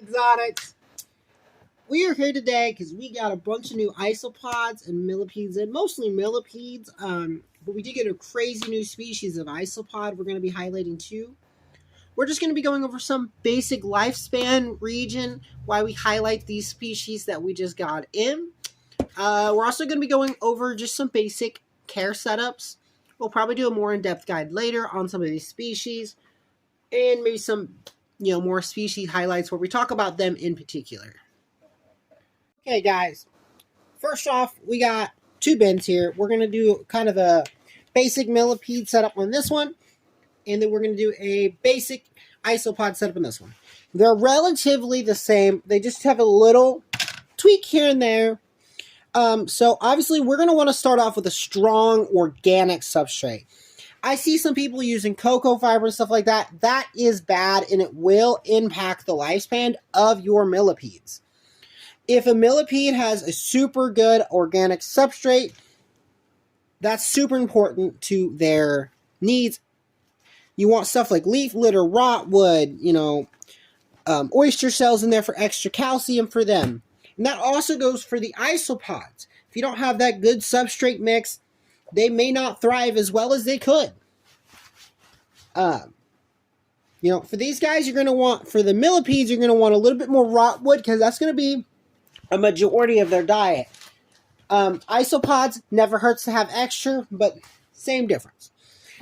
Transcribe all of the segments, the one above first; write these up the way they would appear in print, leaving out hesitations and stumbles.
Exotics. We are here today because we got a bunch of new isopods and millipedes, and mostly millipedes. But we did get a crazy new species of isopod we're going to be highlighting too. We're just going to be going over some basic lifespan region, why we highlight these species that we just got in. We're also going to be going over just some basic care setups. We'll probably do a more in-depth guide later on some of these species, and maybe some, more species highlights where we talk about them in particular. Okay, guys. First off, we got two bins here. We're going to do kind of a basic millipede setup on this one, and then we're going to do a basic isopod setup on this one. They're relatively the same. They just have a little tweak here and there. So obviously, we're going to want to start off with a strong organic substrate. I see some people using cocoa fiber and stuff like that. That is bad, and it will impact the lifespan of your millipedes. If a millipede has a super good organic substrate, that's super important to their needs. You want stuff like leaf litter, rotwood, oyster shells in there for extra calcium for them. And that also goes for the isopods. If you don't have that good substrate mix, they may not thrive as well as they could. For these guys, you're going to want, for the millipedes, you're going to want a little bit more rotwood because that's going to be a majority of their diet. Isopods, never hurts to have extra, but same difference.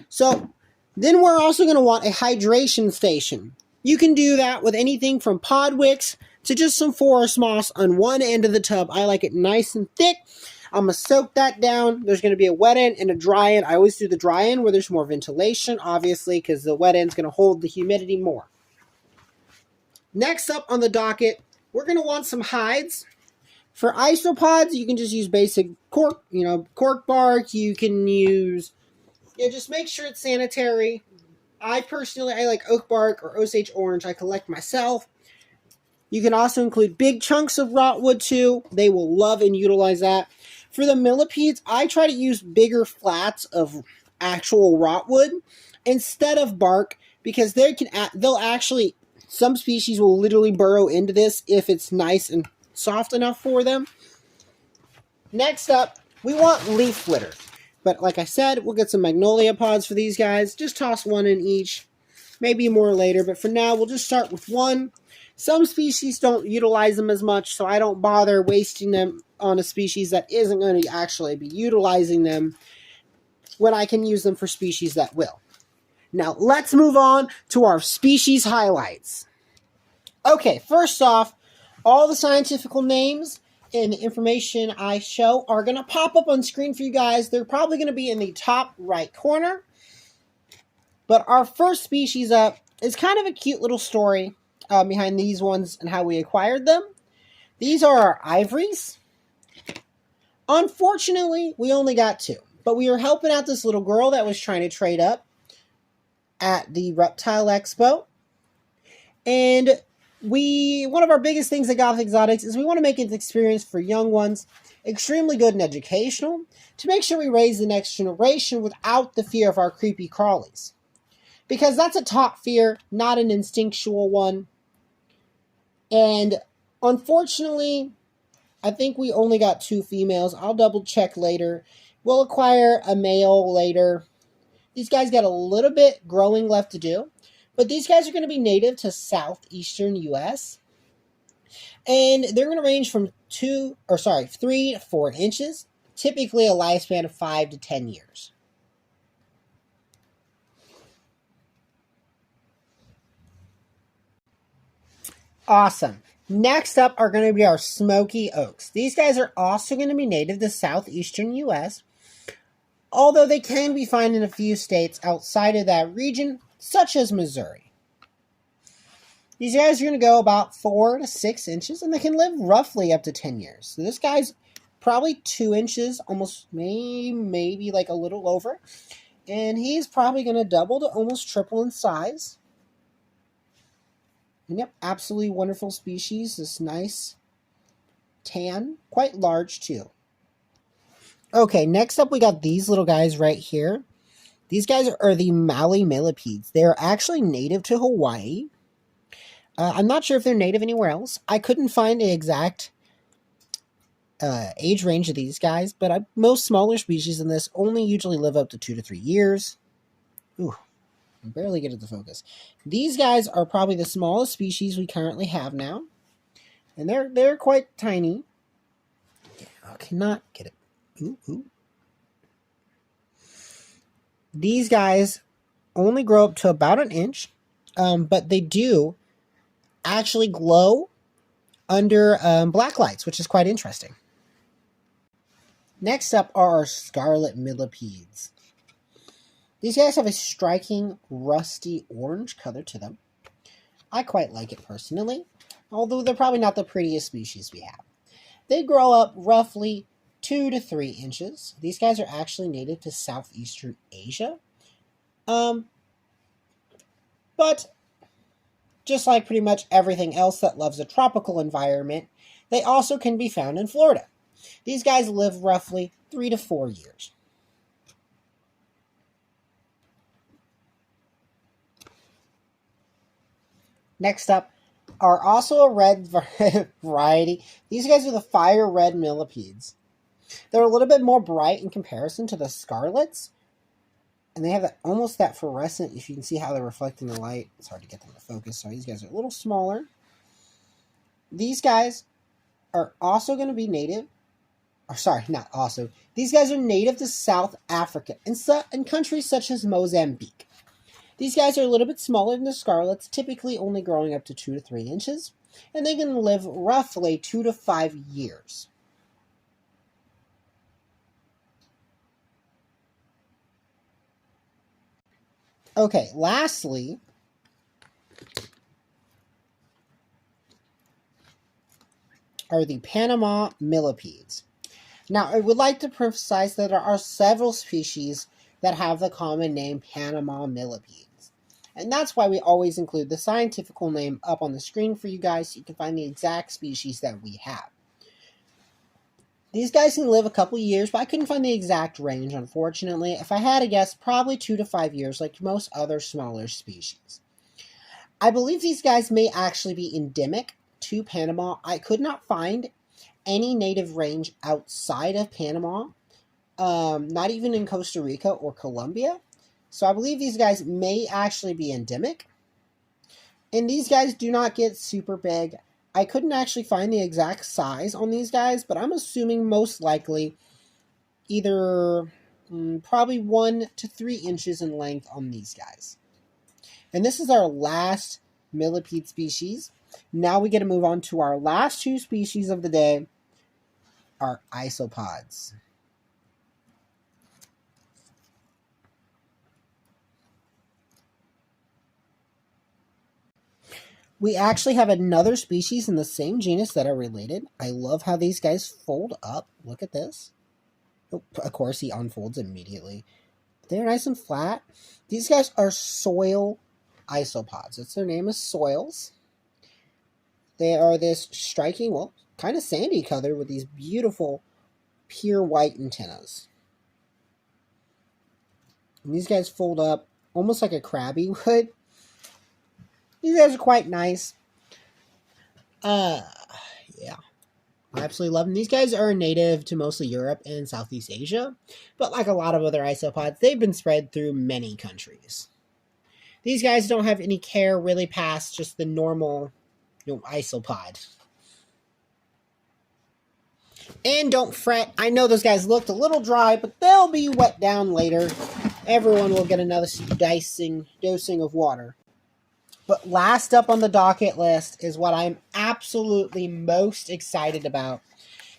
So then we're also going to want a hydration station. You can do that with anything from pod wicks to just some forest moss on one end of the tub. I like it nice and thick. I'm going to soak that down. There's going to be a wet end and a dry end. I always do the dry end where there's more ventilation, obviously, because the wet end's going to hold the humidity more. Next up on the docket, we're going to want some hides. For isopods, you can just use basic cork, cork bark. You can use, just make sure it's sanitary. I like oak bark or Osage orange. I collect myself. You can also include big chunks of rotwood too. They will love and utilize that. For the millipedes, I try to use bigger flats of actual rotwood instead of bark because they'll actually, some species will literally burrow into this if it's nice and soft enough for them. Next up, we want leaf litter. But like I said, we'll get some magnolia pods for these guys. Just toss one in each. Maybe more later, but for now, we'll just start with one. Some species don't utilize them as much, so I don't bother wasting them on a species that isn't going to actually be utilizing them when I can use them for species that will. Now, let's move on to our species highlights. Okay, first off, all the scientific names and information I show are going to pop up on screen for you guys. They're probably going to be in the top right corner. But our first species up is kind of a cute little story behind these ones and how we acquired them. These are our ivories. Unfortunately, we only got two. But we were helping out this little girl that was trying to trade up at the Reptile Expo. And one of our biggest things at Gothic Exotics is we want to make an experience for young ones extremely good and educational to make sure we raise the next generation without the fear of our creepy crawlies. Because that's a top fear, not an instinctual one. And unfortunately, I think we only got two females. I'll double check later. We'll acquire a male later. These guys got a little bit growing left to do. But these guys are going to be native to southeastern U.S. And they're going to range from 3 to 4 inches. Typically a lifespan of 5 to 10 years. Awesome. Next up are going to be our smoky oaks. These guys are also going to be native to southeastern U.S., although they can be found in a few states outside of that region, such as Missouri. These guys are going to go about 4 to 6 inches, and they can live roughly up to 10 years. So this guy's probably 2 inches, almost maybe like a little over, and he's probably going to double to almost triple in size. And yep, absolutely wonderful species. This nice tan, quite large too. Okay, next up we got these little guys right here. These guys are the Millipedes. They are actually native to Hawaii. I'm not sure if they're native anywhere else. I couldn't find the exact age range of these guys, but most smaller species in this only usually live up to 2 to 3 years. Ooh, I barely get it to focus. These guys are probably the smallest species we currently have now, and they're quite tiny. I cannot get it. Ooh. These guys only grow up to about an inch, but they do actually glow under black lights, which is quite interesting. Next up are our Scarlet Millipedes. These guys have a striking rusty orange color to them. I quite like it personally, although they're probably not the prettiest species we have. They grow up roughly 2 to 3 inches. These guys are actually native to Southeastern Asia. But just like pretty much everything else that loves a tropical environment, they also can be found in Florida. These guys live roughly 3 to 4 years. Next up are also a red variety. These guys are the fire red millipedes. They're a little bit more bright in comparison to the scarlets, and they have almost that fluorescent, if you can see how they're reflecting the light. It's hard to get them to focus, so these guys are a little smaller. These guys are also going to be native, or sorry, not also. These guys are native to South Africa and countries such as Mozambique. These guys are a little bit smaller than the scarlets, typically only growing up to 2 to 3 inches, and they can live roughly 2 to 5 years. Okay, lastly, are the Panama Millipedes. Now, I would like to emphasize that there are several species that have the common name Panama Millipedes. And that's why we always include the scientific name up on the screen for you guys so you can find the exact species that we have. These guys can live a couple years, but I couldn't find the exact range, unfortunately. If I had to guess, probably 2 to 5 years, like most other smaller species. I believe these guys may actually be endemic to Panama. I could not find any native range outside of Panama, not even in Costa Rica or Colombia. So I believe these guys may actually be endemic. And these guys do not get super big. I couldn't actually find the exact size on these guys, but I'm assuming most likely either probably 1 to 3 inches in length on these guys. And this is our last millipede species. Now we get to move on to our last 2 species of the day, our isopods. We actually have another species in the same genus that are related. I love how these guys fold up. Look at this. Oh, of course, he unfolds immediately. They're nice and flat. These guys are soil isopods. That's their name is soils. They are this striking, well, kind of sandy color with these beautiful, pure white antennas. And these guys fold up almost like a crabby would. These guys are quite nice. Yeah. I absolutely love them. These guys are native to mostly Europe and Southeast Asia, but like a lot of other isopods, they've been spread through many countries. These guys don't have any care really past just the normal, isopod. And don't fret, I know those guys looked a little dry, but they'll be wet down later. Everyone will get another dosing of water. But last up on the docket list is what I'm absolutely most excited about.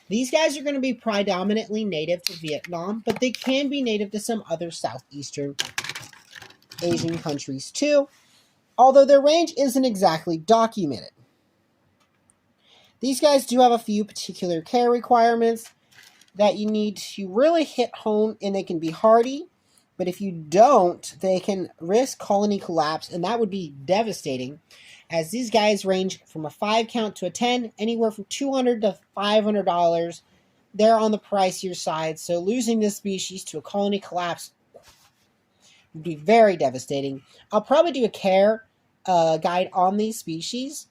These guys are going to be predominantly native to Vietnam, but they can be native to some other Southeastern Asian countries too, although their range isn't exactly documented. These guys do have a few particular care requirements that you need to really hit home, and they can be hardy. But if you don't, they can risk colony collapse, and that would be devastating, as these guys range from a 5 count to a 10, anywhere from $200 to $500. They're on the pricier side, so losing this species to a colony collapse would be very devastating. I'll probably do a care guide on these species,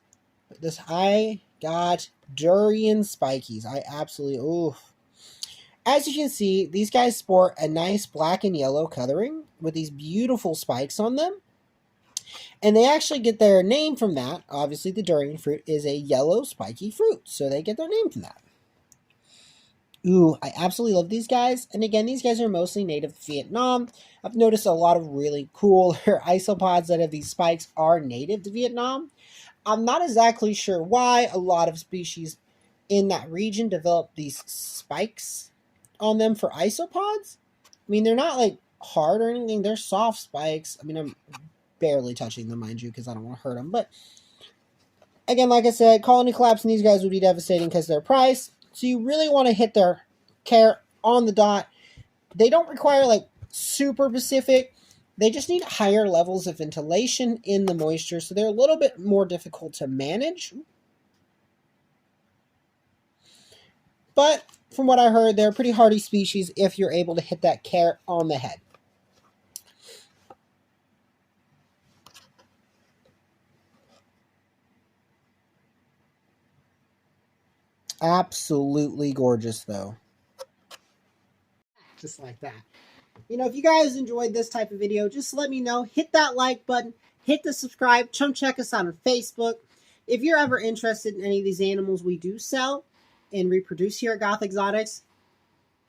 I got durian spikies. I absolutely, ooh. As you can see, these guys sport a nice black and yellow coloring with these beautiful spikes on them. And they actually get their name from that. Obviously, the durian fruit is a yellow spiky fruit, so they get their name from that. Ooh, I absolutely love these guys. And again, these guys are mostly native to Vietnam. I've noticed a lot of really cool isopods that have these spikes are native to Vietnam. I'm not exactly sure why a lot of species in that region develop these spikes on them for isopods. I mean, they're not like hard or anything. They're soft spikes. I mean, I'm barely touching them, mind you, because I don't want to hurt them. But again, like I said, colony collapse in these guys would be devastating because of their price. So you really want to hit their care on the dot. They don't require like super specific. They just need higher levels of ventilation in the moisture, so they're a little bit more difficult to manage. But from what I heard, they're a pretty hardy species if you're able to hit that care on the head. Absolutely gorgeous, though. Just like that. You know, if you guys enjoyed this type of video, just let me know. Hit that like button. Hit the subscribe. Come check us out on Facebook. If you're ever interested in any of these animals we do sell and reproduce here at Goth Exotics,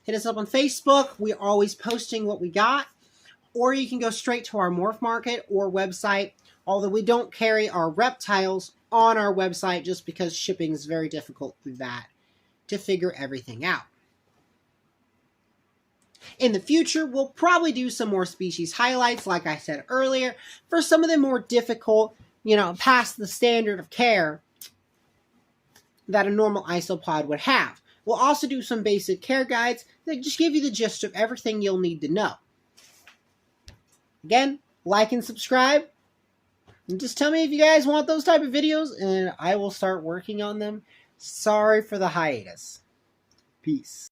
hit us up on Facebook. We're always posting what we got. Or you can go straight to our Morph Market or website. Although we don't carry our reptiles on our website just because shipping is very difficult through that to figure everything out. In the future, we'll probably do some more species highlights, like I said earlier, for some of the more difficult, past the standard of care that a normal isopod would have. We'll also do some basic care guides that just give you the gist of everything you'll need to know. Again, like and subscribe. And just tell me if you guys want those type of videos, and I will start working on them. Sorry for the hiatus. Peace.